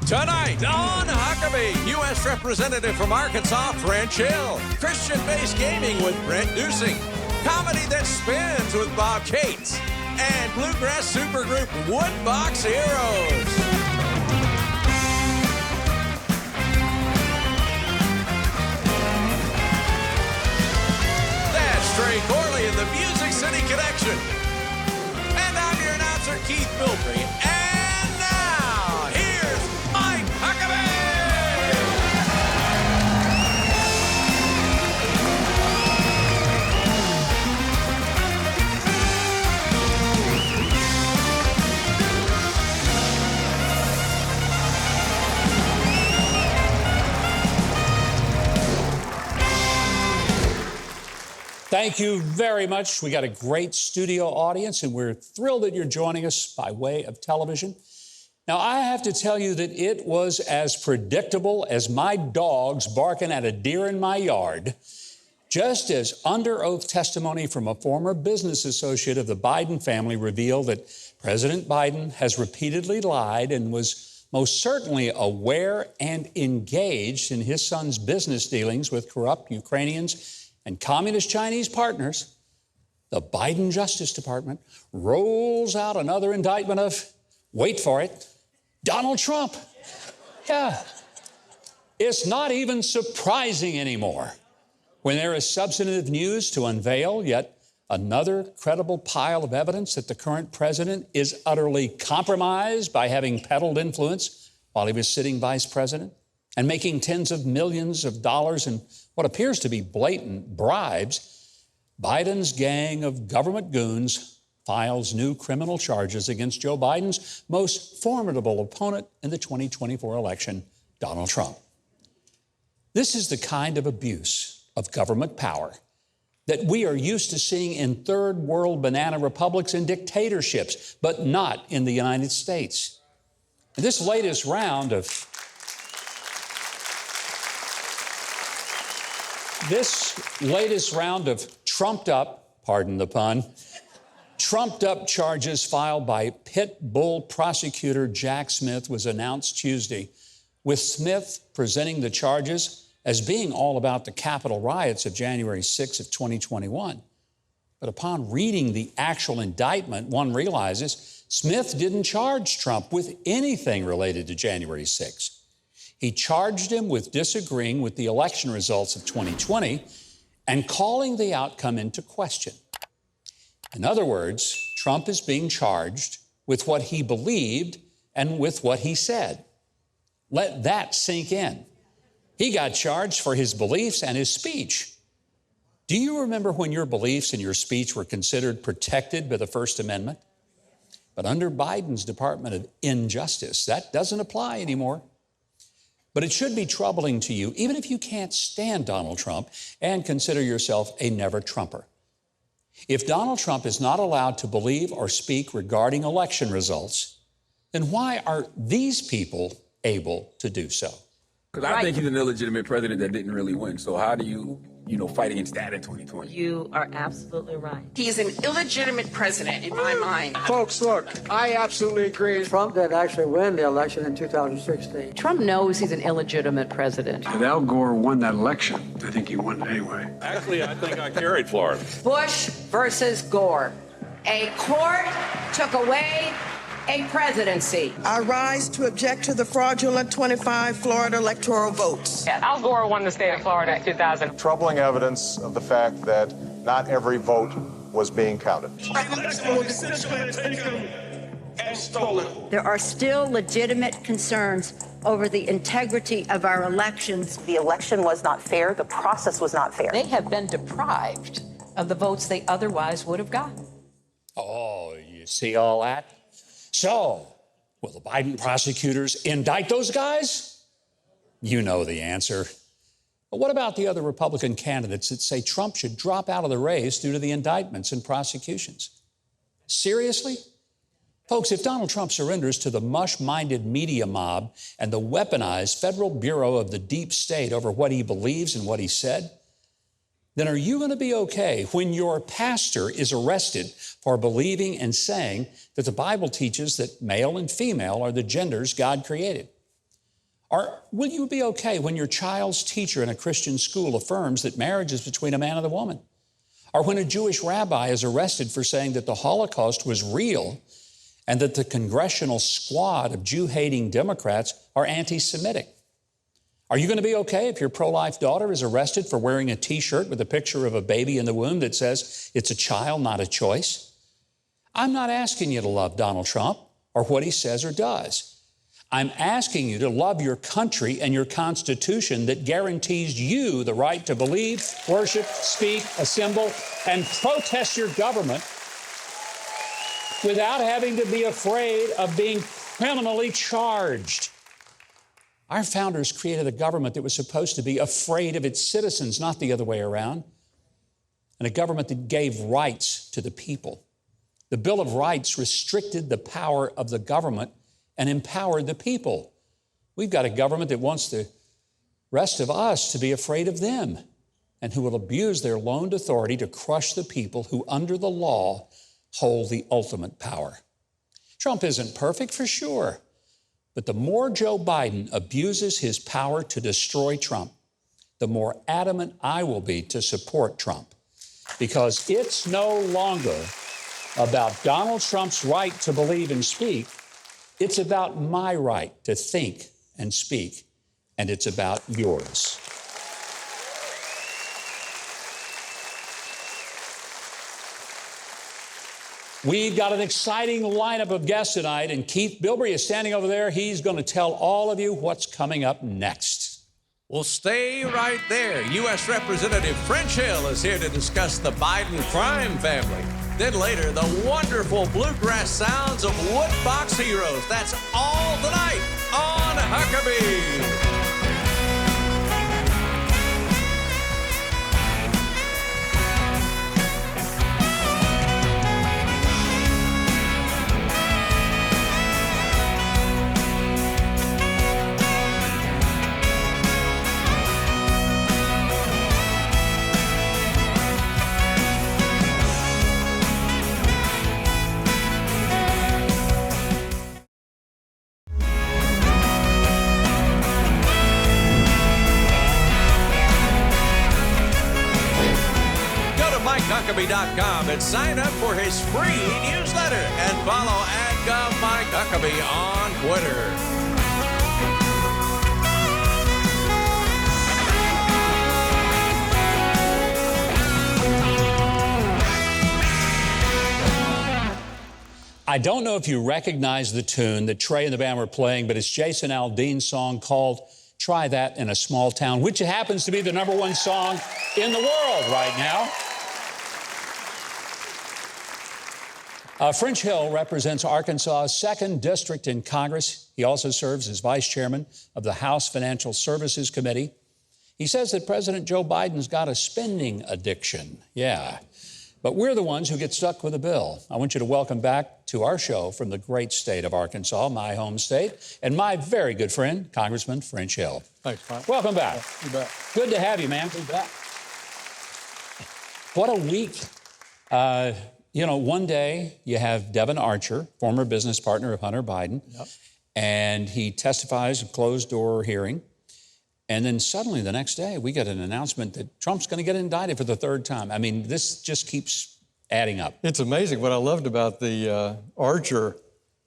Tonight on Huckabee, U.S. Representative from Arkansas, French Hill. Christian-based gaming with Brent Dusing. Comedy that spins with Bob Cates. And Bluegrass Supergroup Woodbox Heroes. That's Trey Corley in the Music City Connection. And I'm your announcer, Keith Bilbrey. And now, here's Mike Huckabee! Thank you very much. We got a great studio audience, and we're thrilled that you're joining us by way of television. Now, I have to tell you that it was as predictable as my dogs barking at a deer in my yard, just as under oath testimony from a former business associate of the Biden family revealed that President Biden has repeatedly lied and was most certainly aware and engaged in his son's business dealings with corrupt Ukrainians and communist Chinese partners. The Biden Justice Department rolls out another indictment of, wait for it, Donald Trump. Yeah. It's not even surprising anymore when there is substantive news to unveil yet another credible pile of evidence that the current president is utterly compromised by having peddled influence while he was sitting vice president and making tens of millions of dollars in what appears to be blatant bribes. Biden's gang of government goons files new criminal charges against Joe Biden's most formidable opponent in the 2024 election, Donald Trump. This is the kind of abuse of government power that we are used to seeing in third world banana republics and dictatorships, but not in the United States. And this latest round of trumped up, pardon the pun, trumped up charges filed by pit bull prosecutor Jack Smith was announced Tuesday, with Smith presenting the charges as being all about the Capitol riots of January 6 of 2021. But upon reading the actual indictment, one realizes Smith didn't charge Trump with anything related to January 6. He charged him with disagreeing with the election results of 2020 and calling the outcome into question. In other words, Trump is being charged with what he believed and with what he said. Let that sink in. He got charged for his beliefs and his speech. Do you remember when your beliefs and your speech were considered protected by the First Amendment? But under Biden's Department of Injustice, that doesn't apply anymore. But it should be troubling to you, even if you can't stand Donald Trump and consider yourself a never-Trumper. If Donald Trump is not allowed to believe or speak regarding election results, then why are these people able to do so? Because I think he's an illegitimate president that didn't really win. So how do you fight against that in 2020? You are absolutely right. He's an illegitimate president in my mind. Folks, look, I absolutely agree. Trump did actually win the election in 2016. Trump knows he's an illegitimate president. If Al Gore won that election, I think he won it anyway. Actually, I think I carried Florida. Bush versus Gore. A court took away a presidency. I rise to object to the fraudulent 25 Florida electoral votes. Al Gore won the state of Florida in 2000. Troubling evidence of the fact that not every vote was being counted. There are still legitimate concerns over the integrity of our elections. The election was not fair. The process was not fair. They have been deprived of the votes they otherwise would have gotten. Oh, you see all that? So, will the Biden prosecutors indict those guys? You know the answer. But what about the other Republican candidates that say Trump should drop out of the race due to the indictments and prosecutions? Seriously? Folks, if Donald Trump surrenders to the mush-minded media mob and the weaponized Federal Bureau of the deep state over what he believes and what he said, then are you going to be okay when your pastor is arrested for believing and saying that the Bible teaches that male and female are the genders God created? Or will you be okay when your child's teacher in a Christian school affirms that marriage is between a man and a woman? Or when a Jewish rabbi is arrested for saying that the Holocaust was real and that the congressional squad of Jew-hating Democrats are anti-Semitic? Are you going to be okay if your pro-life daughter is arrested for wearing a T-shirt with a picture of a baby in the womb that says it's a child, not a choice? I'm not asking you to love Donald Trump or what he says or does. I'm asking you to love your country and your Constitution that guarantees you the right to believe, worship, speak, assemble, and protest your government without having to be afraid of being criminally charged. Our founders created a government that was supposed to be afraid of its citizens, not the other way around, and a government that gave rights to the people. The Bill of Rights restricted the power of the government and empowered the people. We've got a government that wants the rest of us to be afraid of them and who will abuse their loaned authority to crush the people who, under the law, hold the ultimate power. Trump isn't perfect, for sure, but the more Joe Biden abuses his power to destroy Trump, the more adamant I will be to support Trump, because it's no longer about Donald Trump's right to believe and speak. It's about my right to think and speak, and it's about yours. We've got an exciting lineup of guests tonight, and Keith Bilbrey is standing over there. He's going to tell all of you what's coming up next. Well, stay right there. U.S. Representative French Hill is here to discuss the Biden crime family. Then later, the wonderful bluegrass sounds of Woodbox Heroes. That's all tonight on Huckabee. Huckabee.com and sign up for his free newsletter and follow @Mike Huckabee on Twitter. I don't know if you recognize the tune that Trey and the band were playing, but it's Jason Aldean's song called Try That in a Small Town, which happens to be the #1 song in the world right now. French Hill represents Arkansas's 2nd District in Congress. He also serves as vice chairman of the House Financial Services Committee. He says that President Joe Biden's got a spending addiction. Yeah, but we're the ones who get stuck with a bill. I want you to welcome back to our show from the great state of Arkansas, my home state, and my very good friend, Congressman French Hill. Thanks, Mike. Welcome back. You bet. Good to have you, man. You bet. What a week. You know, one day you have Devin Archer, former business partner of Hunter Biden, and he testifies in closed-door hearing. And then suddenly the next day we get an announcement that Trump's going to get indicted for the 3rd time. I mean, this just keeps adding up. It's amazing. What I loved about the Archer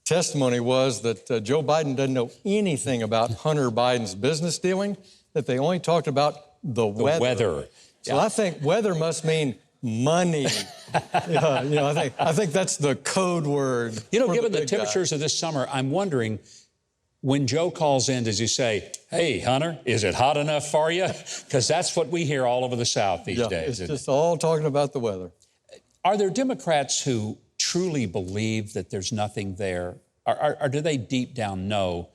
testimony was that Joe Biden doesn't know anything about Hunter Biden's business dealing, that they only talked about the weather. So I think weather must mean money. I think that's the code word. You know, given the temperatures of this summer, I'm wondering, when Joe calls in, does he say, "Hey, Hunter, is it hot enough for you?" Because that's what we hear all over the South these days. It's just all talking about the weather. Are there Democrats who truly believe that there's nothing there? Or do they deep down know,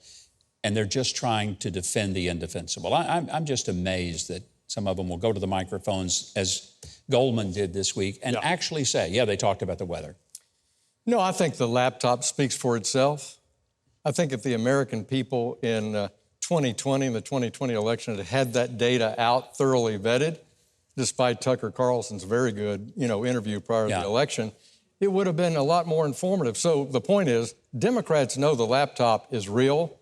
and they're just trying to defend the indefensible? I'm just amazed that some of them will go to the microphones, as Goldman did this week, and actually say, yeah, they talked about the weather. No, I think the laptop speaks for itself. I think if the American people in 2020 and the 2020 election had that data out, thoroughly vetted, despite Tucker Carlson's very good, interview prior to the election, it would have been a lot more informative. So the point is, Democrats know the laptop is real.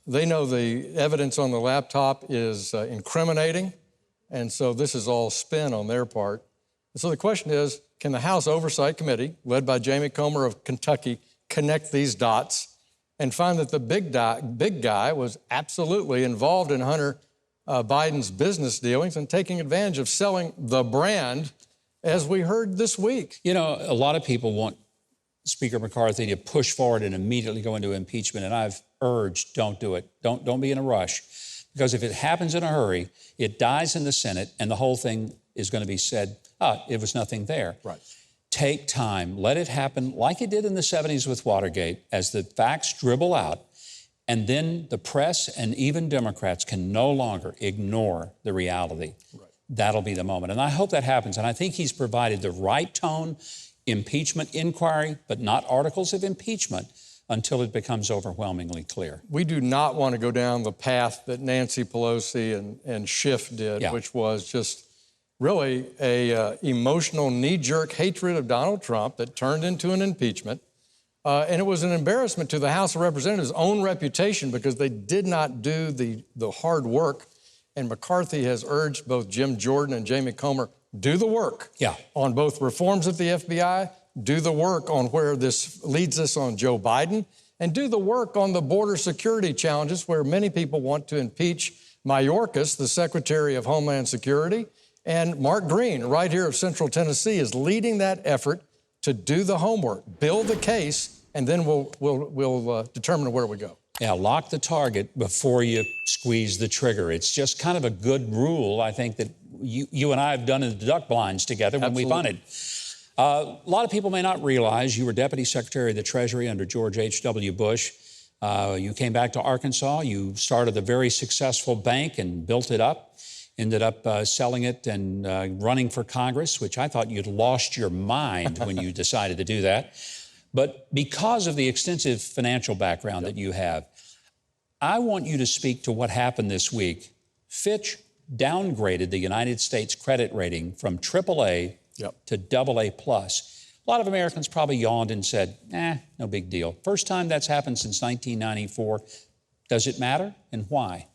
They know the evidence on the laptop is incriminating, and so this is all spin on their part. And so the question is, can the House Oversight Committee, led by Jamie Comer of Kentucky, connect these dots and find that the big guy was absolutely involved in Hunter Biden's business dealings and taking advantage of selling the brand, as we heard this week? You know, a lot of people want Speaker McCarthy to push forward and immediately go into impeachment, and I've urged, don't do it. Don't be in a rush, because if it happens in a hurry, it dies in the Senate, and the whole thing is going to be said, it was nothing there. Right. Take time. Let it happen like it did in the 70s with Watergate, as the facts dribble out, and then the press and even Democrats can no longer ignore the reality. Right. That'll be the moment. And I hope that happens. And I think he's provided the right tone, impeachment inquiry, but not articles of impeachment until it becomes overwhelmingly clear. We do not want to go down the path that Nancy Pelosi and Schiff did, which was just really a emotional knee-jerk hatred of Donald Trump that turned into an impeachment. And it was an embarrassment to the House of Representatives' own reputation because they did not do the hard work. And McCarthy has urged both Jim Jordan and Jamie Comer, do the work on both reforms at the FBI, do the work on where this leads us on Joe Biden, and do the work on the border security challenges where many people want to impeach Mayorkas, the Secretary of Homeland Security. And Mark Green, right here of Central Tennessee, is leading that effort to do the homework, build the case, and then we'll determine where we go. Yeah, lock the target before you squeeze the trigger. It's just kind of a good rule, I think, that you and I have done in the duck blinds together when we punted. A lot of people may not realize you were Deputy Secretary of the Treasury under George H.W. Bush. You came back to Arkansas. You started a very successful bank and built it up, ended up selling it and running for Congress, which I thought you'd lost your mind when you decided to do that. But because of the extensive financial background that you have, I want you to speak to what happened this week. Fitch downgraded the United States credit rating from AAA to AA+. A lot of Americans probably yawned and said, no big deal. First time that's happened since 1994. Does it matter, and why?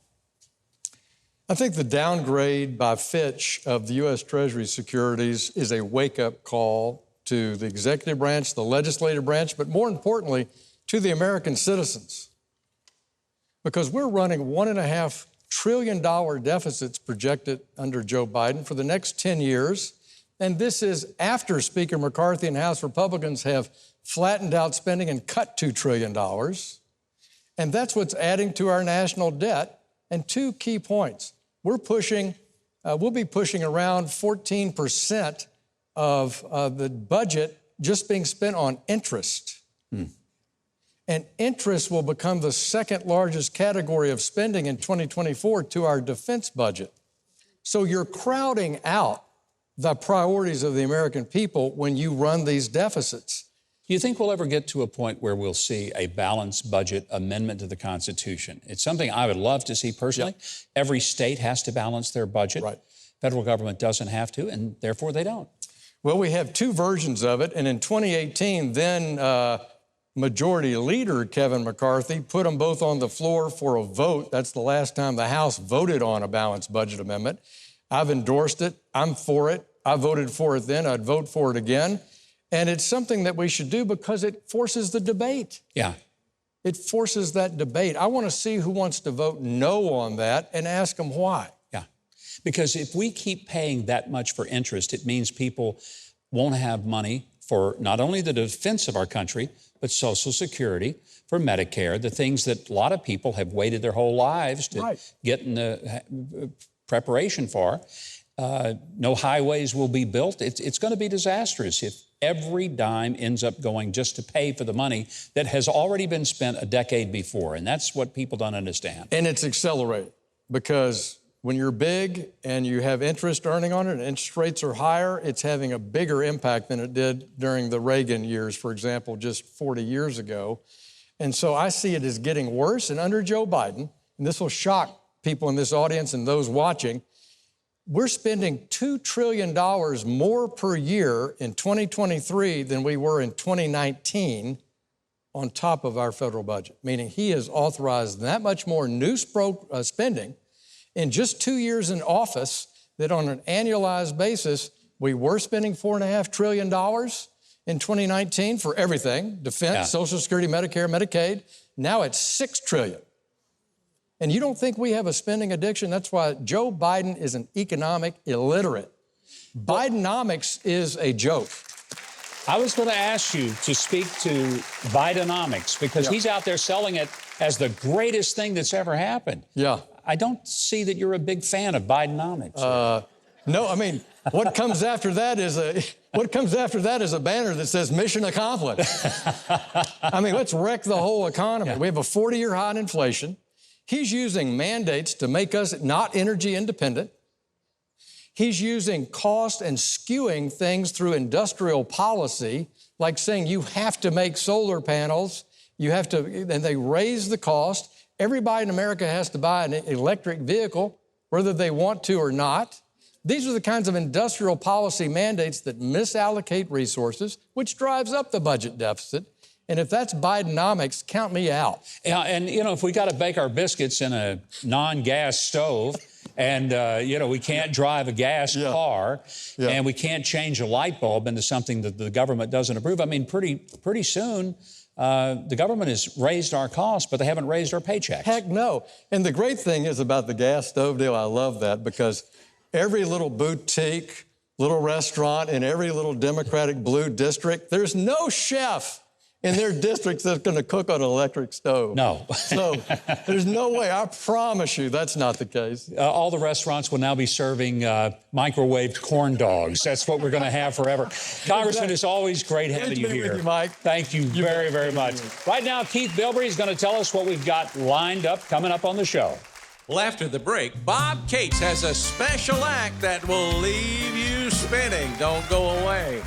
I think the downgrade by Fitch of the U.S. Treasury securities is a wake-up call to the executive branch, the legislative branch, but more importantly, to the American citizens. Because we're running $1.5 trillion deficits projected under Joe Biden for the next 10 years. And this is after Speaker McCarthy and House Republicans have flattened out spending and cut $2 trillion. And that's what's adding to our national debt. And two key points. We'll be pushing around 14% of the budget just being spent on interest. And interest will become the second largest category of spending in 2024 to our defense budget. So you're crowding out the priorities of the American people when you run these deficits. Do you think we'll ever get to a point where we'll see a balanced budget amendment to the Constitution? It's something I would love to see personally. Every state has to balance their budget. Federal government doesn't have to, and therefore they don't. Well, we have two versions of it, and in 2018, then Majority Leader Kevin McCarthy put them both on the floor for a vote. That's the last time the House voted on a balanced budget amendment. I've endorsed it. I'm for it. I voted for it then. I'd vote for it again. And it's something that we should do because it forces the debate. It forces that debate. I want to see who wants to vote no on that and ask them why. Because if we keep paying that much for interest, it means people won't have money for not only the defense of our country, but Social Security, for Medicare, the things that a lot of people have waited their whole lives to get in the preparation for. No highways will be built. It's going to be disastrous if every dime ends up going just to pay for the money that has already been spent a decade before. And that's what people don't understand. And it's accelerated because when you're big and you have interest earning on it and interest rates are higher, it's having a bigger impact than it did during the Reagan years, for example, just 40 years ago. And so I see it as getting worse. And under Joe Biden, and this will shock people in this audience and those watching, we're spending $2 trillion more per year in 2023 than we were in 2019 on top of our federal budget, meaning he has authorized that much more new spending in just 2 years in office that on an annualized basis, we were spending $4.5 trillion in 2019 for everything, defense, Social Security, Medicare, Medicaid. Now it's $6 trillion. And you don't think we have a spending addiction? That's why Joe Biden is an economic illiterate. Bidenomics is a joke. I was going to ask you to speak to Bidenomics because he's out there selling it as the greatest thing that's ever happened. Yeah. I don't see that you're a big fan of Bidenomics. No, I mean, what comes after that is a banner that says mission accomplished. I mean, let's wreck the whole economy. Yeah. We have a 40-year high in inflation. He's using mandates to make us not energy independent. He's using cost and skewing things through industrial policy, like saying you have to make solar panels, and they raise the cost. Everybody in America has to buy an electric vehicle, whether they want to or not. These are the kinds of industrial policy mandates that misallocate resources, which drives up the budget deficit. And if that's Bidenomics, count me out. Yeah, and, if we got to bake our biscuits in a non-gas stove, and, we can't drive a gas car, and we can't change a light bulb into something that the government doesn't approve. I mean, pretty soon, the government has raised our costs, but they haven't raised our paychecks. Heck no. And the great thing is about the gas stove deal, I love that, because every little boutique, little restaurant in every little Democratic blue district, there's no chef in their districts that's going to cook on an electric stove. No. So there's no way. I promise you that's not the case. All the restaurants will now be serving microwaved corn dogs. That's what we're going to have forever. Congressman, it's always great having you here. With you, Mike. Thank you very, very much. Right now, Keith Bilbrey is going to tell us what we've got lined up coming up on the show. Well, after the break, Bob Cates has a special act that will leave you spinning. Don't go away.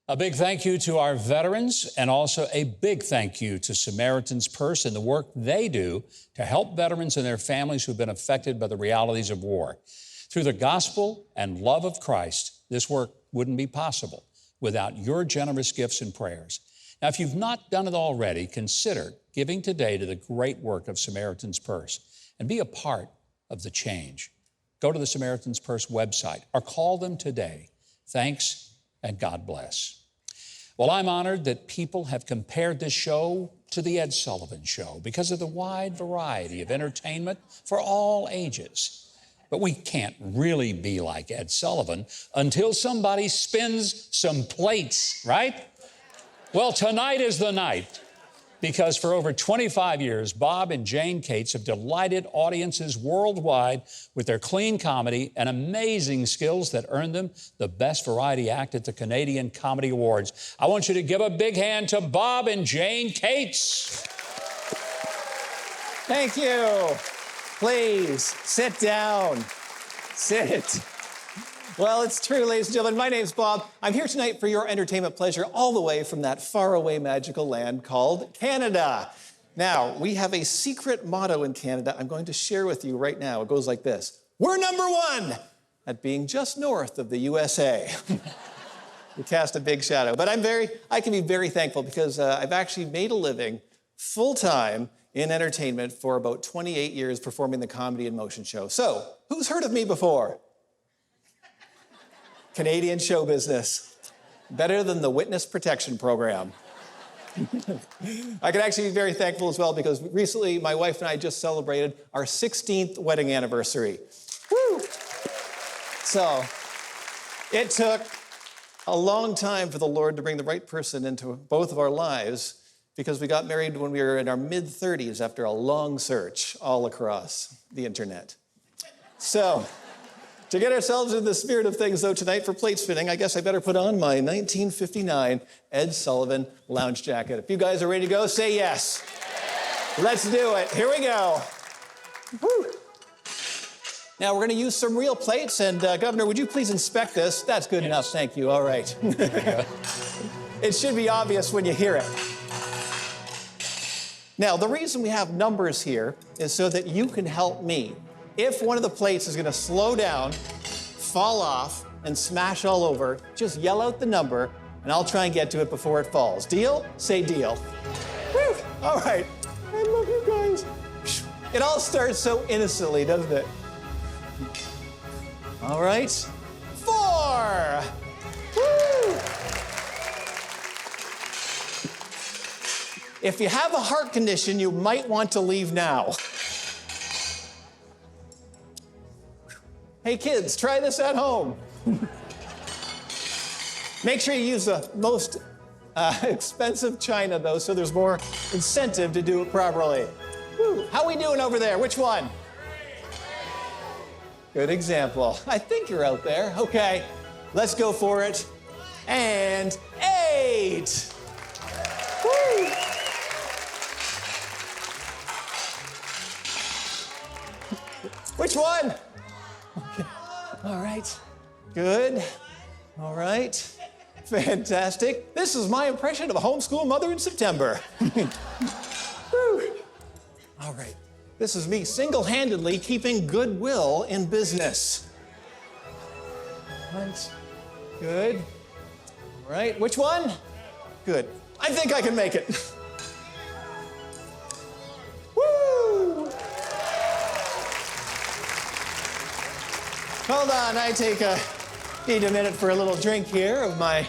A big thank you to our veterans, and also a big thank you to Samaritan's Purse and the work they do to help veterans and their families who've been affected by the realities of war. Through the gospel and love of Christ, this work wouldn't be possible without your generous gifts and prayers. Now, if you've not done it already, consider giving today to the great work of Samaritan's Purse and be a part of the change. Go to the Samaritan's Purse website or call them today. Thanks, and God bless. Well, I'm honored that people have compared this show to the Ed Sullivan Show because of the wide variety of entertainment for all ages. But we can't really be like Ed Sullivan until somebody spins some plates, right? Well, tonight is the night, because for over 25 years, Bob and Jane Cates have delighted audiences worldwide with their clean comedy and amazing skills that earned them the Best Variety Act at the Canadian Comedy Awards. I want you to give a big hand to Bob and Jane Cates. Thank you. Please, sit down. Sit. Well, it's true, ladies and gentlemen. My name's Bob. I'm here tonight for your entertainment pleasure all the way from that faraway magical land called Canada. Now, we have a secret motto in Canada I'm going to share with you right now. It goes like this: we're number one at being just north of the USA. We cast a big shadow. But I can be very thankful because I've actually made a living full-time in entertainment for about 28 years performing the Comedy in Motion show. So, who's heard of me before? Canadian show business. Better than the Witness Protection Program. I can actually be very thankful as well because recently my wife and I just celebrated our 16th wedding anniversary. Woo! So it took a long time for the Lord to bring the right person into both of our lives because we got married when we were in our mid-30s after a long search all across the internet. So, to get ourselves into the spirit of things, though, tonight for plate spinning, I guess I better put on my 1959 Ed Sullivan lounge jacket. If you guys are ready to go, say yes. Let's do it. Here we go. Woo. Now we're going to use some real plates, and Governor, would you please inspect this? That's good enough, thank you. All right. It should be obvious when you hear it. Now, the reason we have numbers here is so that you can help me. If one of the plates is going to slow down, fall off, and smash all over, just yell out the number, and I'll try and get to it before it falls. Deal? Say deal. Woo! All right. I love you guys. It all starts so innocently, doesn't it? All right. 4. Woo! If you have a heart condition, you might want to leave now. Hey kids, try this at home. Make sure you use the most expensive china, though, so there's more incentive to do it properly. Woo. How we doing over there? Which one? Good example. I think you're out there. Okay, let's go for it. And 8. Woo. Which one? Okay. All right. Good. All right. Fantastic. This is my impression of a homeschool mother in September. All right. This is me single-handedly keeping goodwill in business. Right. Good. All right. Which one? Good. I think I can make it. Woo! Hold on. Need a minute for a little drink here of my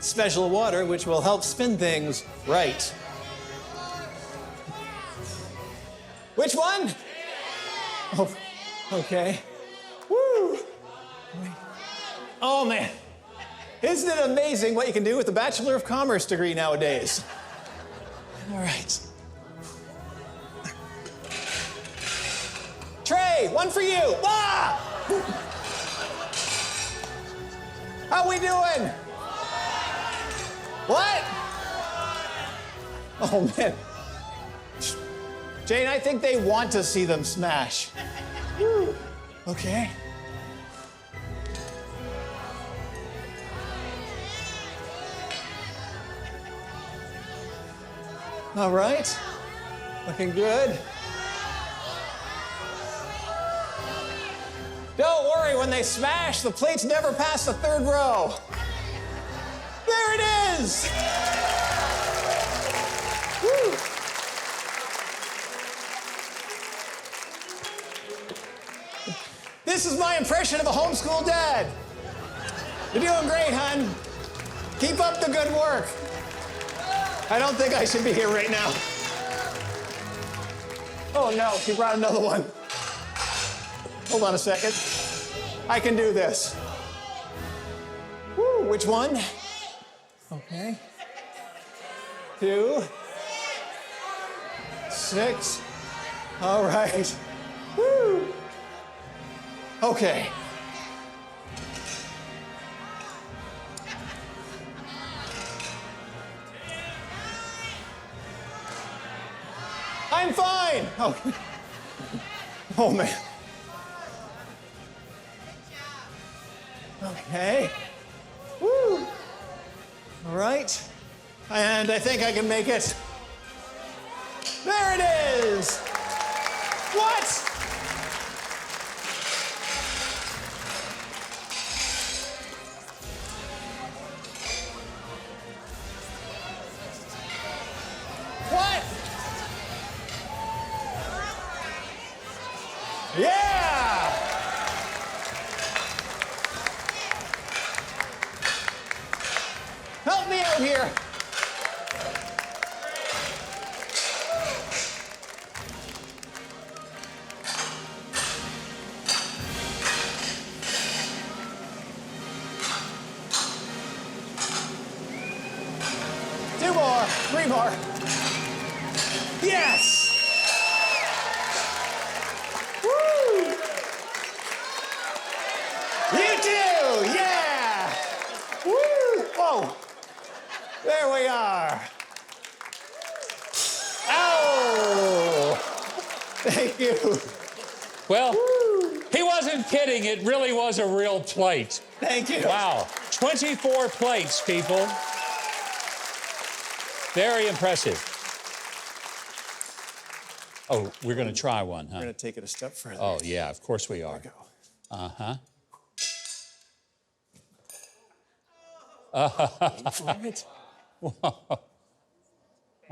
special water, which will help spin things right. Which one? Oh, okay. Woo! Oh, man. Isn't it amazing what you can do with a Bachelor of Commerce degree nowadays? All right. Trey, one for you. Ah! How we doing? What? Oh, man. Jane, I think they want to see them smash. Woo. Okay. All right. Looking good. Don't worry, when they smash, the plates never pass the 3rd row. There it is! Woo. This is my impression of a homeschool dad. You're doing great, hon. Keep up the good work. I don't think I should be here right now. Oh no, he brought another one. Hold on a second. I can do this. Woo, which one? Okay. 2. 6. All right. Woo. Okay. I'm fine. Oh, oh man. Okay. Woo. All right. And I think I can make it. There it is. What? What? Yeah! Help me out here. Two more, 3 more. Yes! Woo! You too, yeah! Woo! Oh, there we are. Ow! Thank you. Well, he wasn't kidding. It really was a real plate. Thank you. Wow. 24 plates, people. Very impressive. Oh, we're going to try one, huh? We're going to take it a step further. Oh, yeah, of course we are. There we go. Uh-huh. Whoa.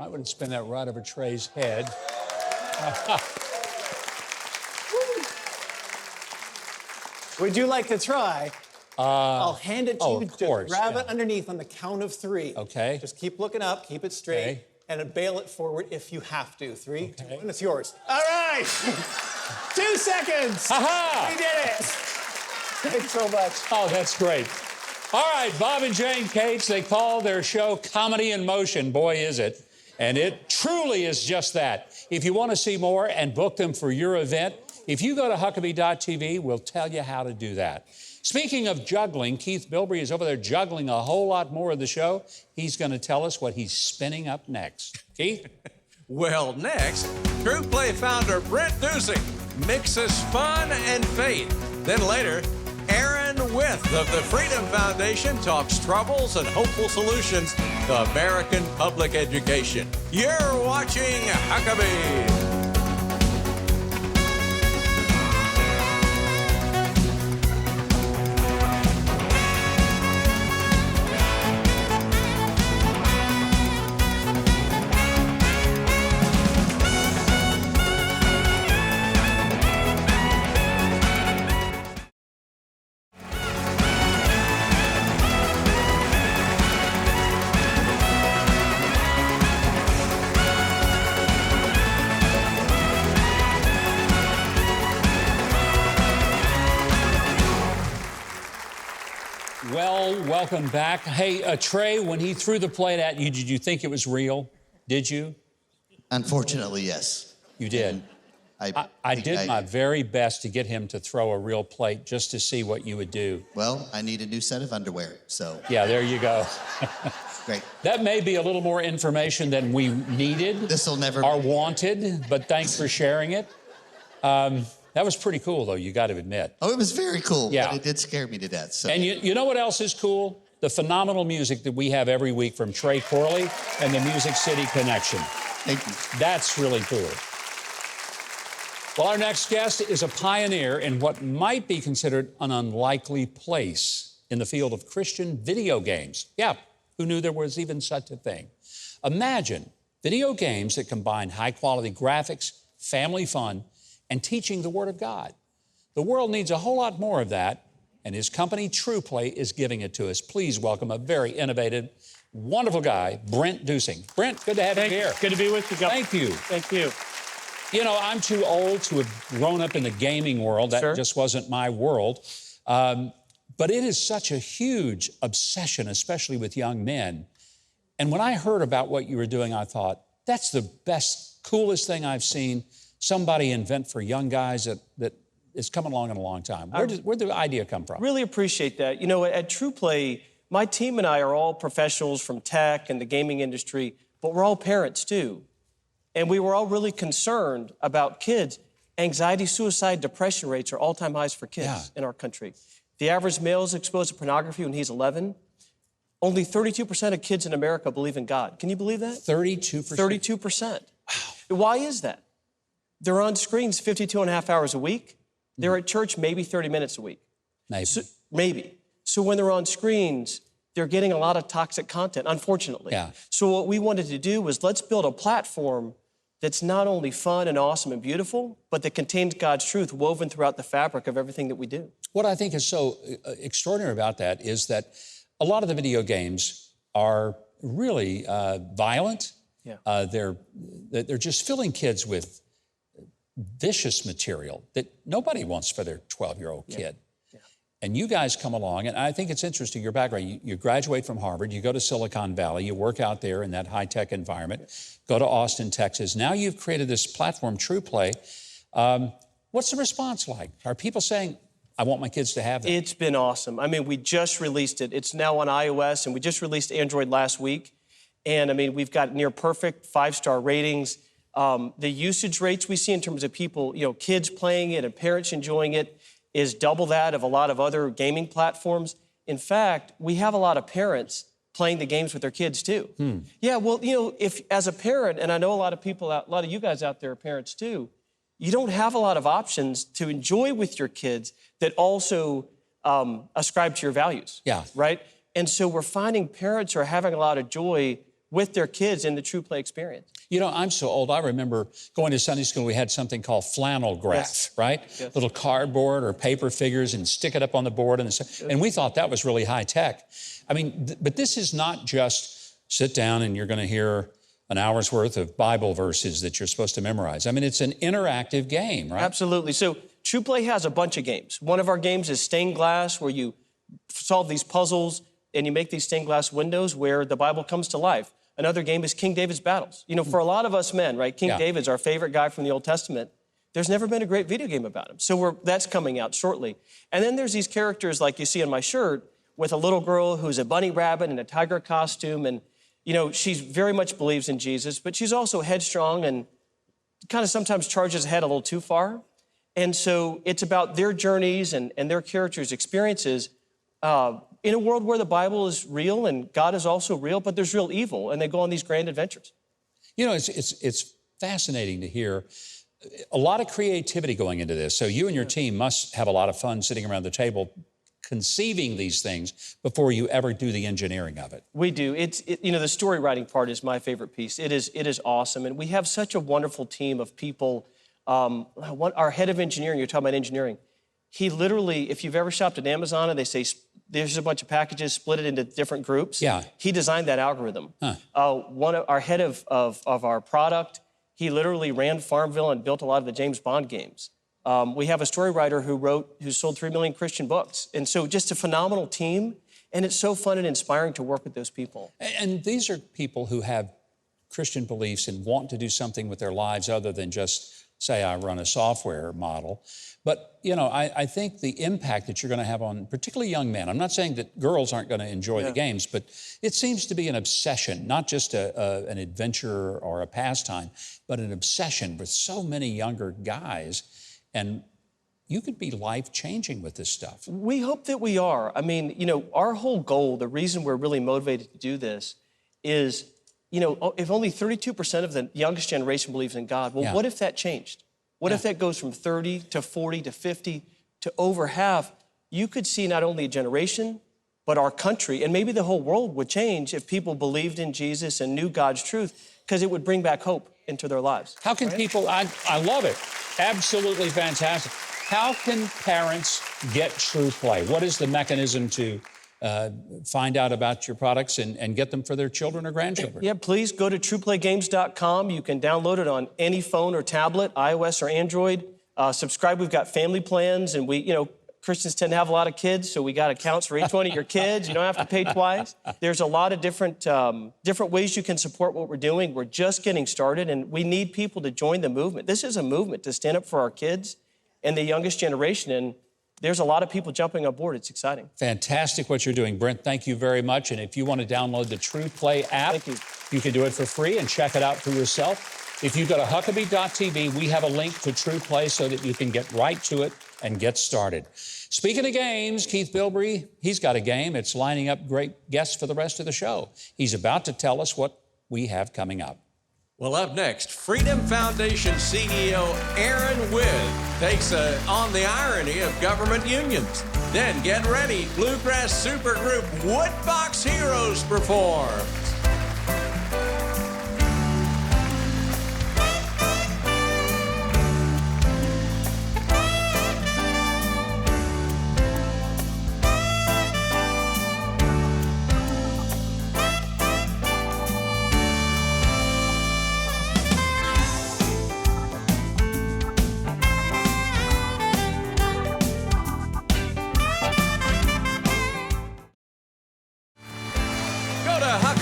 I would spin that right over Trey's head. Would you like to try? I'll hand it to you. Of course. Just grab it underneath on the count of 3. Okay. Just keep looking up, keep it straight, Okay. and bail it forward if you have to. 3, 2, 1, it's yours. All right. 2 seconds. Aha! We did it. Thanks so much. Oh, that's great. All right, Bob and Jane Cates, they call their show Comedy in Motion. Boy, is it. And it truly is just that. If you want to see more and book them for your event, if you go to Huckabee.tv, we'll tell you how to do that. Speaking of juggling, Keith Bilbrey is over there juggling a whole lot more of the show. He's going to tell us what he's spinning up next. Keith? Well, next, TruPlay founder Brent Dusing mixes fun and faith. Then later, Withe of the Freedom Foundation talks troubles and hopeful solutions to American public education. You're watching Huckabee. Well, welcome back. Hey, Trey, when he threw the plate at you, did you think it was real? Did you? Unfortunately, yes. You did? I did my very best to get him to throw a real plate just to see what you would do. Well, I need a new set of underwear, so. Yeah, there you go. Great. That may be a little more information than we needed. This'll never or wanted, but thanks for sharing it. That was pretty cool, though, you got to admit. Oh, it was very cool, yeah. But it did scare me to death. So. And you know what else is cool? The phenomenal music that we have every week from Trey Corley and the Music City Connection. Thank you. That's really cool. Well, our next guest is a pioneer in what might be considered an unlikely place in the field of Christian video games. Yeah, who knew there was even such a thing? Imagine video games that combine high-quality graphics, family fun, and teaching the Word of God. The world needs a whole lot more of that, and his company, TruPlay, is giving it to us. Please welcome a very innovative, wonderful guy, Brent Dusing. Brent, good to have you here. Good to be with you, Thank you. Thank you. You know, I'm too old to have grown up in the gaming world. That just wasn't my world. But it is such a huge obsession, especially with young men. And when I heard about what you were doing, I thought, that's the best, coolest thing I've seen somebody invent for young guys that is coming along in a long time. Where'd the idea come from? Really appreciate that. You know, at TruPlay, my team and I are all professionals from tech and the gaming industry, but we're all parents too. And we were all really concerned about kids. Anxiety, suicide, depression rates are all-time highs for kids in our country. The average male is exposed to pornography when he's 11. Only 32% of kids in America believe in God. Can you believe that? 32%? 32%. Wow. Why is that? They're on screens 52 and a half hours a week. They're at church maybe 30 minutes a week. Maybe. So when they're on screens, they're getting a lot of toxic content, unfortunately. Yeah. So what we wanted to do was let's build a platform that's not only fun and awesome and beautiful, but that contains God's truth woven throughout the fabric of everything that we do. What I think is so extraordinary about that is that a lot of the video games are really violent. Yeah. They're just filling kids with vicious material that nobody wants for their 12-year-old kid. Yeah. And you guys come along, and I think it's interesting, your background. You graduate from Harvard, you go to Silicon Valley, you work out there in that high-tech environment, go to Austin, Texas. Now you've created this platform, TruPlay. What's the response like? Are people saying, I want my kids to have that? It's been awesome. I mean, we just released it. It's now on iOS, and we just released Android last week. And I mean, we've got near perfect 5-star ratings. The usage rates we see in terms of people, kids playing it and parents enjoying it is double that of a lot of other gaming platforms. In fact, we have a lot of parents playing the games with their kids too. Yeah, well, if as a parent, and I know a lot of you guys out there are parents too, you don't have a lot of options to enjoy with your kids that also ascribe to your values. Yeah. Right? And so we're finding parents are having a lot of joy with their kids in the TruPlay experience. I'm so old. I remember going to Sunday school. We had something called flannel graph, right? Yes. Little cardboard or paper figures and stick it up on the board. And we thought that was really high tech. I mean, but this is not just sit down and you're going to hear an hour's worth of Bible verses that you're supposed to memorize. I mean, it's an interactive game, right? Absolutely. So TruPlay has a bunch of games. One of our games is stained glass, where you solve these puzzles and you make these stained glass windows where the Bible comes to life. Another game is King David's Battles. For a lot of us men, right, King David's our favorite guy from the Old Testament. There's never been a great video game about him. So that's coming out shortly. And then there's these characters like you see on my shirt with a little girl who's a bunny rabbit in a tiger costume. And, she very much believes in Jesus, but she's also headstrong and kind of sometimes charges ahead a little too far. And so it's about their journeys and their characters' experiences in a world where the Bible is real and God is also real, but there's real evil, and they go on these grand adventures. It's fascinating to hear a lot of creativity going into this. So you and your team must have a lot of fun sitting around the table conceiving these things before you ever do the engineering of it. We do. The story writing part is my favorite piece. It is awesome, and we have such a wonderful team of people. Our head of engineering, you're talking about engineering, he literally, if you've ever shopped at Amazon and they say, there's a bunch of packages, split it into different groups. Yeah. He designed that algorithm. Huh. Our head of our product, he literally ran Farmville and built a lot of the James Bond games. We have a story writer who sold 3 million Christian books. And so just a phenomenal team. And it's so fun and inspiring to work with those people. And these are people who have Christian beliefs and want to do something with their lives other than just say, I run a software model. But, I think the impact that you're going to have on particularly young men, I'm not saying that girls aren't going to enjoy the games, but it seems to be an obsession, not just an adventure or a pastime, but an obsession with so many younger guys. And you could be life-changing with this stuff. We hope that we are. I mean, our whole goal, the reason we're really motivated to do this is, if only 32% of the youngest generation believes in God, well, what if that changed? What if that goes from 30 to 40 to 50 to over half? You could see not only a generation, but our country, and maybe the whole world would change if people believed in Jesus and knew God's truth, because it would bring back hope into their lives. How can people, I love it, absolutely fantastic. How can parents get TruPlay? What is the mechanism to find out about your products and get them for their children or grandchildren? Yeah, please go to TruPlayGames.com. You can download it on any phone or tablet, iOS or Android. Subscribe. We've got family plans, and Christians tend to have a lot of kids, so we got accounts for each one of your kids. You don't have to pay twice. There's a lot of different ways you can support what we're doing. We're just getting started, and we need people to join the movement. This is a movement to stand up for our kids and the youngest generation, and there's a lot of people jumping on board. It's exciting. Fantastic what you're doing, Brent. Thank you very much. And if you want to download the TruPlay app, you can do it for free and check it out for yourself. If you go to Huckabee.tv, we have a link to TruPlay so that you can get right to it and get started. Speaking of games, Keith Bilbrey, he's got a game. It's lining up great guests for the rest of the show. He's about to tell us what we have coming up. Well, up next, Freedom Foundation CEO Aaron Withe takes on the irony of government unions. Then get ready, Bluegrass Supergroup Woodbox Heroes performs.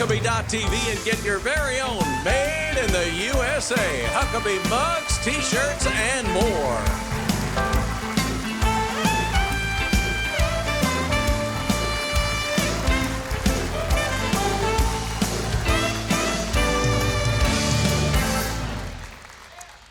Huckabee.tv and get your very own made in the USA Huckabee mugs, t-shirts, and more.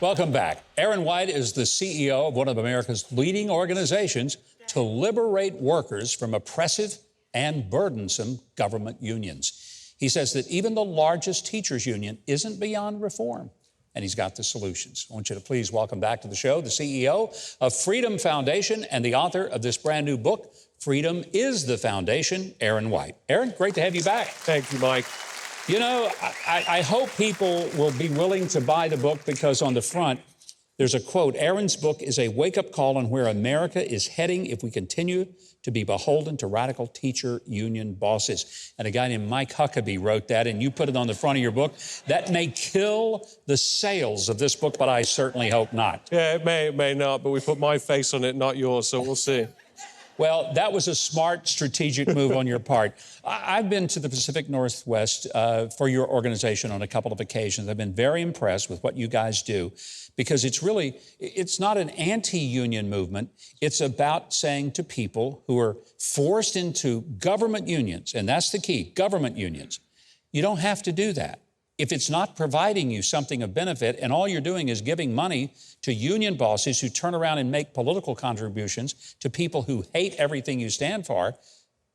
Welcome back. Aaron White is the CEO of one of America's leading organizations to liberate workers from oppressive and burdensome government unions. He says that even the largest teachers union isn't beyond reform, and he's got the solutions. I want you to please welcome back to the show the CEO of Freedom Foundation and the author of this brand new book, Freedom is the Foundation, Aaron White. Aaron, great to have you back. Thank you, Mike. You know, I hope people will be willing to buy the book because on the front, there's a quote, Aaron's book is a wake-up call on where America is heading if we continue to be beholden to radical teacher union bosses. And a guy named Mike Huckabee wrote that, and you put it on the front of your book. That may kill the sales of this book, but I certainly hope not. Yeah, it may not, but we put my face on it, not yours, so we'll see. Well, that was a smart, strategic move on your part. I've been to the Pacific Northwest for your organization on a couple of occasions. I've been very impressed with what you guys do because it's not an anti-union movement. It's about saying to people who are forced into government unions, and that's the key, government unions, you don't have to do that. If it's not providing you something of benefit and all you're doing is giving money to union bosses who turn around and make political contributions to people who hate everything you stand for,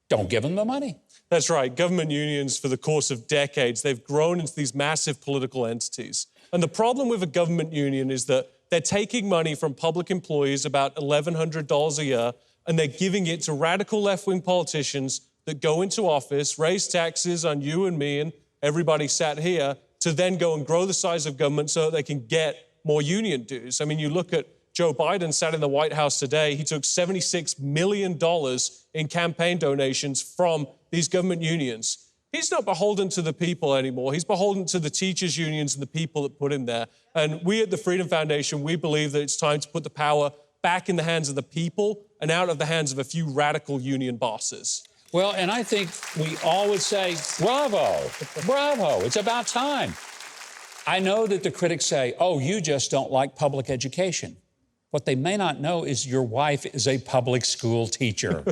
don't give them the money. That's right. Government unions, for the course of decades, they've grown into these massive political entities. And the problem with a government union is that they're taking money from public employees, about $1,100 a year, and they're giving it to radical left-wing politicians that go into office, raise taxes on you and me and everybody sat here, to then go and grow the size of government so that they can get more union dues. I mean, you look at Joe Biden sat in the White House today. He took $76 million in campaign donations from these government unions. He's not beholden to the people anymore. He's beholden to the teachers' unions and the people that put him there. And we at the Freedom Foundation, we believe that it's time to put the power back in the hands of the people and out of the hands of a few radical union bosses. Well, and I think we all would say, bravo, bravo, it's about time. I know that the critics say, oh, you just don't like public education. What they may not know is your wife is a public school teacher.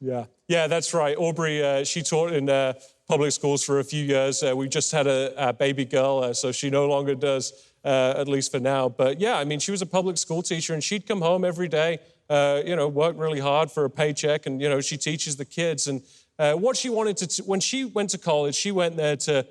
Yeah, that's right. Aubrey, she taught in public schools for a few years. We just had a baby girl, so she no longer does, at least for now. But yeah, I mean, she was a public school teacher, and she'd come home every day, work really hard for a paycheck, and, she teaches the kids. And what she wanted to, when she went to college, she went there to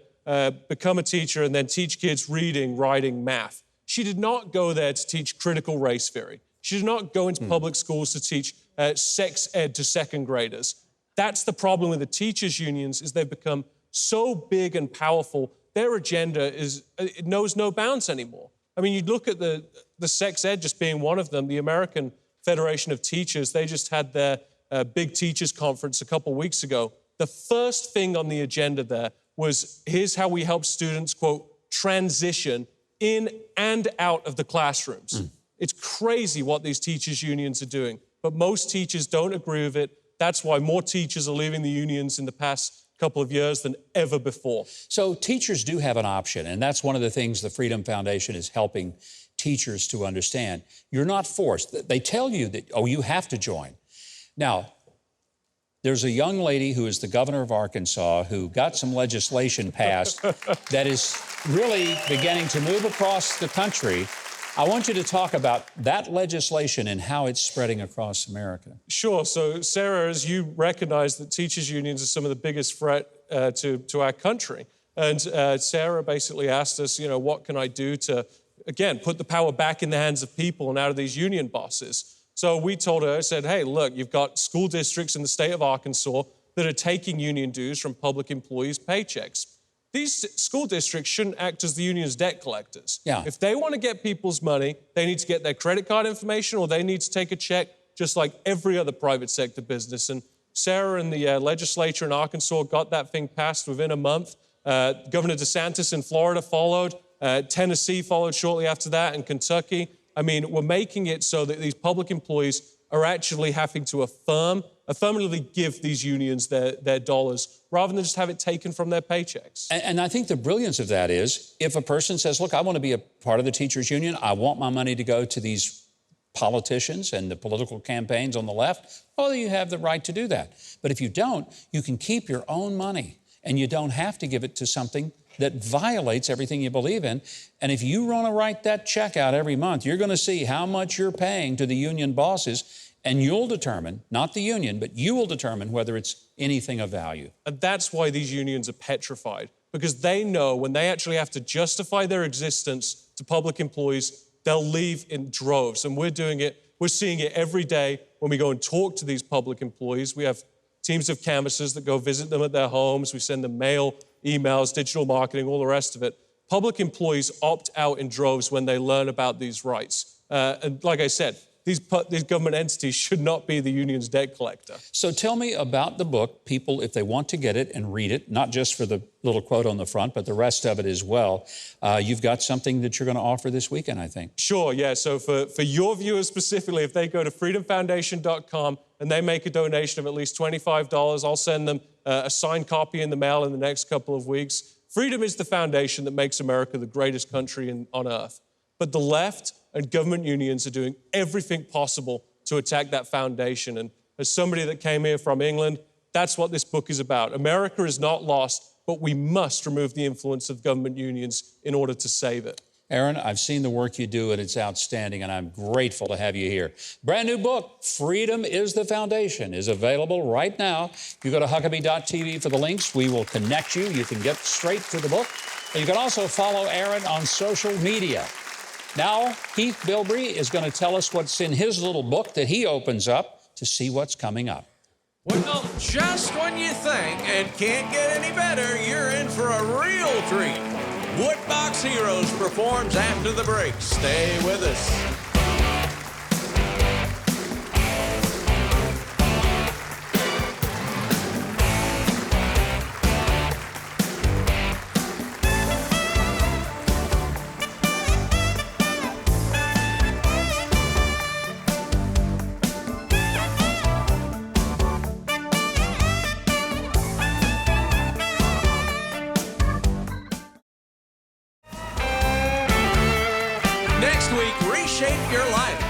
become a teacher and then teach kids reading, writing, math. She did not go there to teach critical race theory. She did not go into public schools to teach sex ed to second graders. That's the problem with the teachers' unions, is they've become so big and powerful, their agenda it knows no bounds anymore. I mean, you look at the sex ed just being one of them. The American Federation of Teachers, they just had their big teachers conference a couple weeks ago. The first thing on the agenda there was, here's how we help students, quote, transition in and out of the classrooms. It's crazy what these teachers' unions are doing, but most teachers don't agree with it. That's why more teachers are leaving the unions in the past couple of years than ever before. So teachers do have an option, and that's one of the things the Freedom Foundation is helping teachers to understand. You're not forced. They tell you that, oh, you have to join. Now, there's a young lady who is the governor of Arkansas who got some legislation passed that is really beginning to move across the country. I want you to talk about that legislation and how it's spreading across America. Sure. So, Sarah, as you recognize that teachers' unions are some of the biggest threat to our country. And Sarah basically asked us, what can I do to, again, put the power back in the hands of people and out of these union bosses? So we told her, said, hey, look, you've got school districts in the state of Arkansas that are taking union dues from public employees' paychecks. These school districts shouldn't act as the union's debt collectors. Yeah. If they want to get people's money, they need to get their credit card information, or they need to take a check just like every other private sector business. And Sarah and the legislature in Arkansas got that thing passed within a month. Governor DeSantis in Florida followed. Tennessee followed shortly after that, and Kentucky. I mean, we're making it so that these public employees are actually having to affirmatively give these unions their dollars rather than just have it taken from their paychecks. And I think the brilliance of that is if a person says, look, I want to be a part of the teachers union, I want my money to go to these politicians and the political campaigns on the left, well, you have the right to do that. But if you don't, you can keep your own money and you don't have to give it to something that violates everything you believe in. And if you want to write that check out every month, you're going to see how much you're paying to the union bosses, and you'll determine, not the union, but you will determine whether it's anything of value. And that's why these unions are petrified, because they know when they actually have to justify their existence to public employees, they'll leave in droves. And we're doing it. We're seeing it every day when we go and talk to these public employees. We have teams of canvassers that go visit them at their homes. We send them mail, emails, digital marketing, all the rest of it. Public employees opt out in droves when they learn about these rights. And like I said, these government entities should not be the union's debt collector. So tell me about the book. People, if they want to get it and read it, not just for the little quote on the front, but the rest of it as well. You've got something that you're going to offer this weekend, I think. Sure, yeah. So for your viewers specifically, if they go to freedomfoundation.com and they make a donation of at least $25, I'll send them a signed copy in the mail in the next couple of weeks. Freedom is the foundation that makes America the greatest country on earth. But the left and government unions are doing everything possible to attack that foundation. And as somebody that came here from England, that's what this book is about. America is not lost, but we must remove the influence of government unions in order to save it. Aaron, I've seen the work you do, and it's outstanding, and I'm grateful to have you here. Brand new book, Freedom is the Foundation, is available right now. You go to Huckabee.tv for the links. We will connect you. You can get straight to the book. And you can also follow Aaron on social media. Now, Heath Bilbrey is going to tell us what's in his little book that he opens up to see what's coming up. Well, just when you think it can't get any better, you're in for a real treat. Woodbox Heroes performs after the break. Stay with us.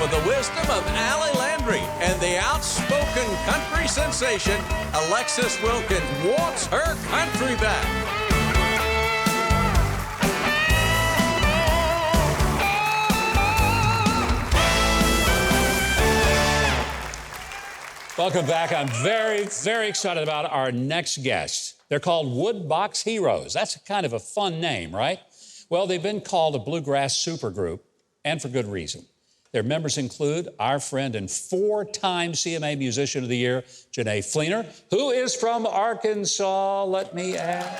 With the wisdom of Allie Landry and the outspoken country sensation, Alexis Wilkins wants her country back. Welcome back. I'm very, very excited about our next guest. They're called Woodbox Heroes. That's kind of a fun name, right? Well, they've been called a Bluegrass Supergroup, and for good reason. Their members include our friend and four-time CMA Musician of the Year, Janae Fleener, who is from Arkansas, let me add,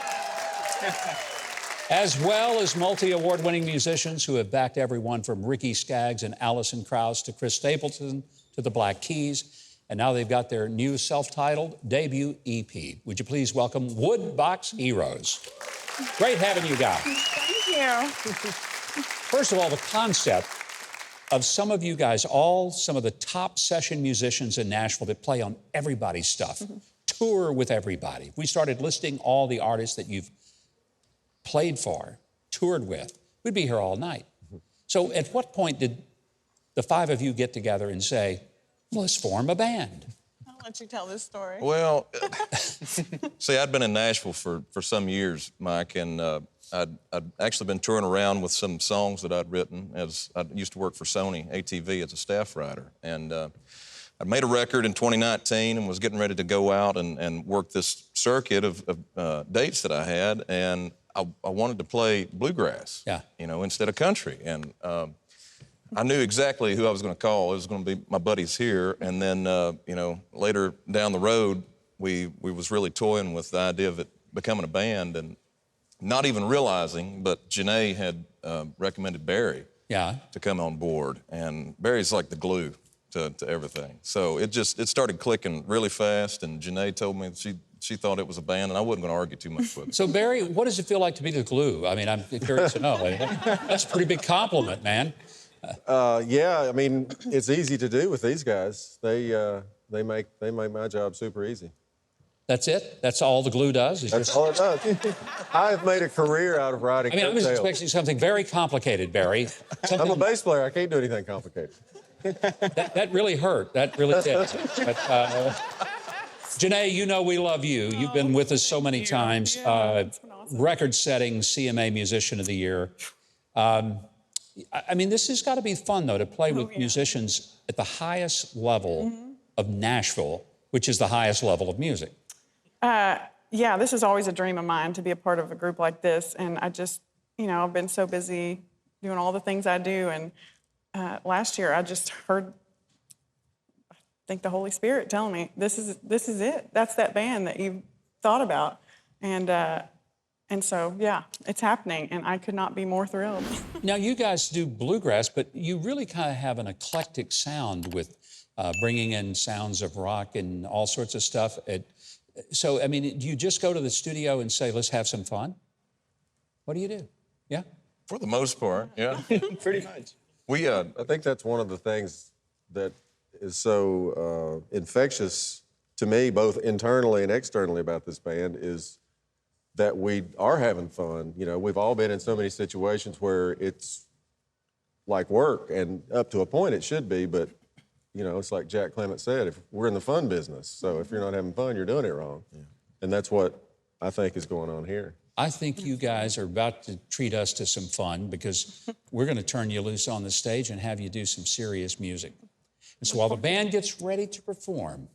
as well as multi-award-winning musicians who have backed everyone from Ricky Skaggs and Alison Krauss to Chris Stapleton to the Black Keys. And now they've got their new self-titled debut EP. Would you please welcome Woodbox Heroes? Great having you guys. Thank you. First of all, the concept of some of you guys, some of the top session musicians in Nashville that play on everybody's stuff, tour with everybody. If we started listing all the artists that you've played for, toured with, we'd be here all night. So at what point did the five of you get together and say, let's form a band? I'll let you tell this story. Well, see, I'd been in Nashville for some years, Mike, and I'd actually been touring around with some songs that I'd written as I used to work for Sony ATV as a staff writer. And I made a record in 2019 and was getting ready to go out and work this circuit of dates that I had. And I wanted to play bluegrass, you know, instead of country. And I knew exactly who I was going to call. It was going to be my buddies here. And then, you know, later down the road, we was really toying with the idea of it becoming a band. And not even realizing, but Janae had recommended Barry to come on board. And Barry's like the glue to everything. So it started clicking really fast, and Janae told me she thought it was a band, and I wasn't going to argue too much with her. So Barry, what does it feel like to be the glue? I mean, I'm curious to know. That's a pretty big compliment, man. Yeah, I mean, it's easy to do with these guys. They make my job super easy. That's it? That's all the glue does? That's all it does. I've made a career out of writing I was expecting something very complicated, Barry. I'm a bass player. I can't do anything complicated. That really hurt. That really did. But, Janae, you know we love you. You've been with us so many times. record-setting CMA Musician of the Year. I mean, this has got to be fun, though, to play with musicians at the highest level of Nashville, which is the highest level of music. Yeah, this is always a dream of mine, to be a part of a group like this. And I just, you know, I've been so busy doing all the things I do. And last year, I just heard, I think the Holy Spirit telling me, this is it. That's that band that you thought about. And so, yeah, it's happening, and I could not be more thrilled. Now, you guys do bluegrass, but you really kind of have an eclectic sound with bringing in sounds of rock and all sorts of stuff. So, I mean, do you just go to the studio and say, let's have some fun? What do you do? Yeah? For the most part, yeah. Pretty much. I think that's one of the things that is so infectious to me, both internally and externally about this band, is that we are having fun. You know, we've all been in so many situations where it's like work, and up to a point it should be, but, you know, it's like Jack Clement said, if we're in the fun business, so if you're not having fun, you're doing it wrong. Yeah. And that's what I think is going on here. I think you guys are about to treat us to some fun, because we're going to turn you loose on the stage and have you do some serious music. And so while the band gets ready to perform,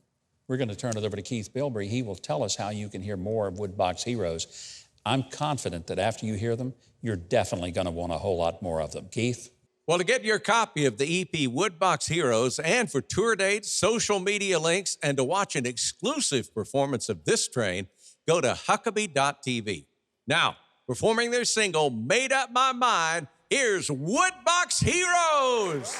we're going to turn it over to Keith Bilbrey. He will tell us how you can hear more of Woodbox Heroes. I'm confident that after you hear them, you're definitely going to want a whole lot more of them. Keith? Well, to get your copy of the EP Woodbox Heroes, and for tour dates, social media links, and to watch an exclusive performance of this train, go to Huckabee.tv. Now, performing their single, Made Up My Mind, here's Woodbox Heroes!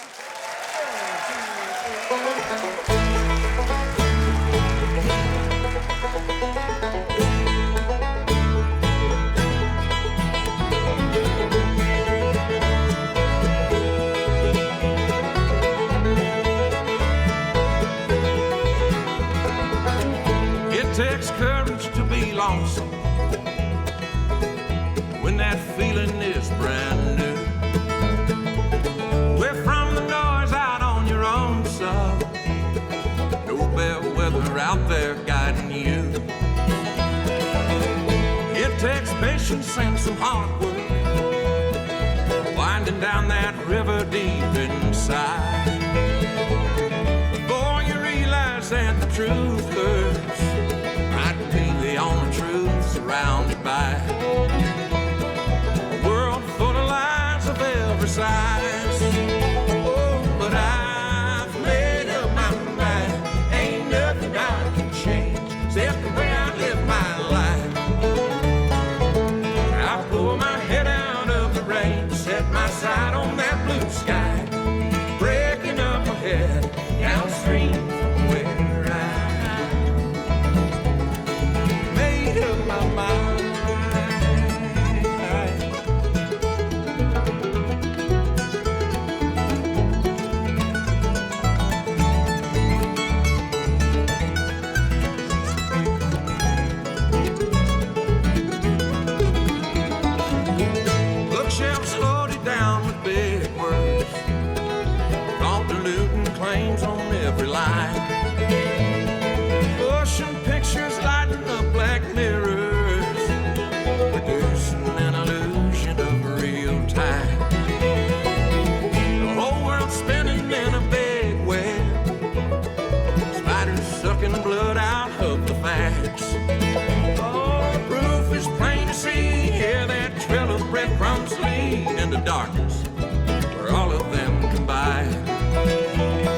It takes courage to be lonesome when that feeling is brand new. Away from the noise, out on your own side. No bellwether out there guiding you. It takes patience and some hard work, winding down that river deep inside, before you realize that the truth hurts. Might be the only truth surrounded by a world full of lies of every size. Oh, but I've made up my mind. Ain't nothing I can change except the way I live my life. I pull my head out of the rain, set my sight on that blue sky, breaking up ahead downstream from where made up my mind. Bookshelves loaded down with big words, diluting claims on every line. Ocean pictures lighting up black mirrors, producing an illusion of real time. The whole world's spinning in a big web, spiders sucking blood out of the facts. Oh, the proof is plain to see. Here that trail of breadcrumbs lead into darkness, where all of them combine.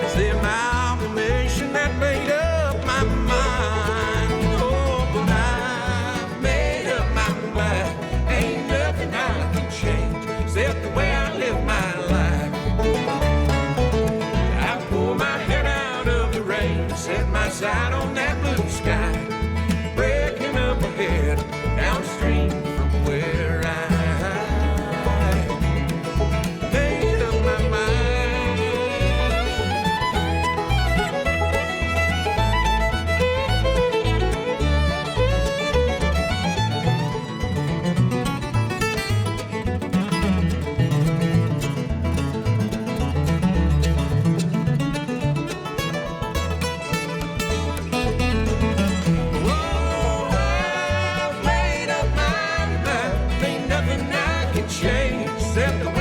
It's the amalgamation that made up my mind. Oh, but I've made up my mind. Ain't nothing I can change except the way I live my life. I pull my head out of the rain, set my sight on that blue sky, breaking up ahead downstream from where I made up my mind. set the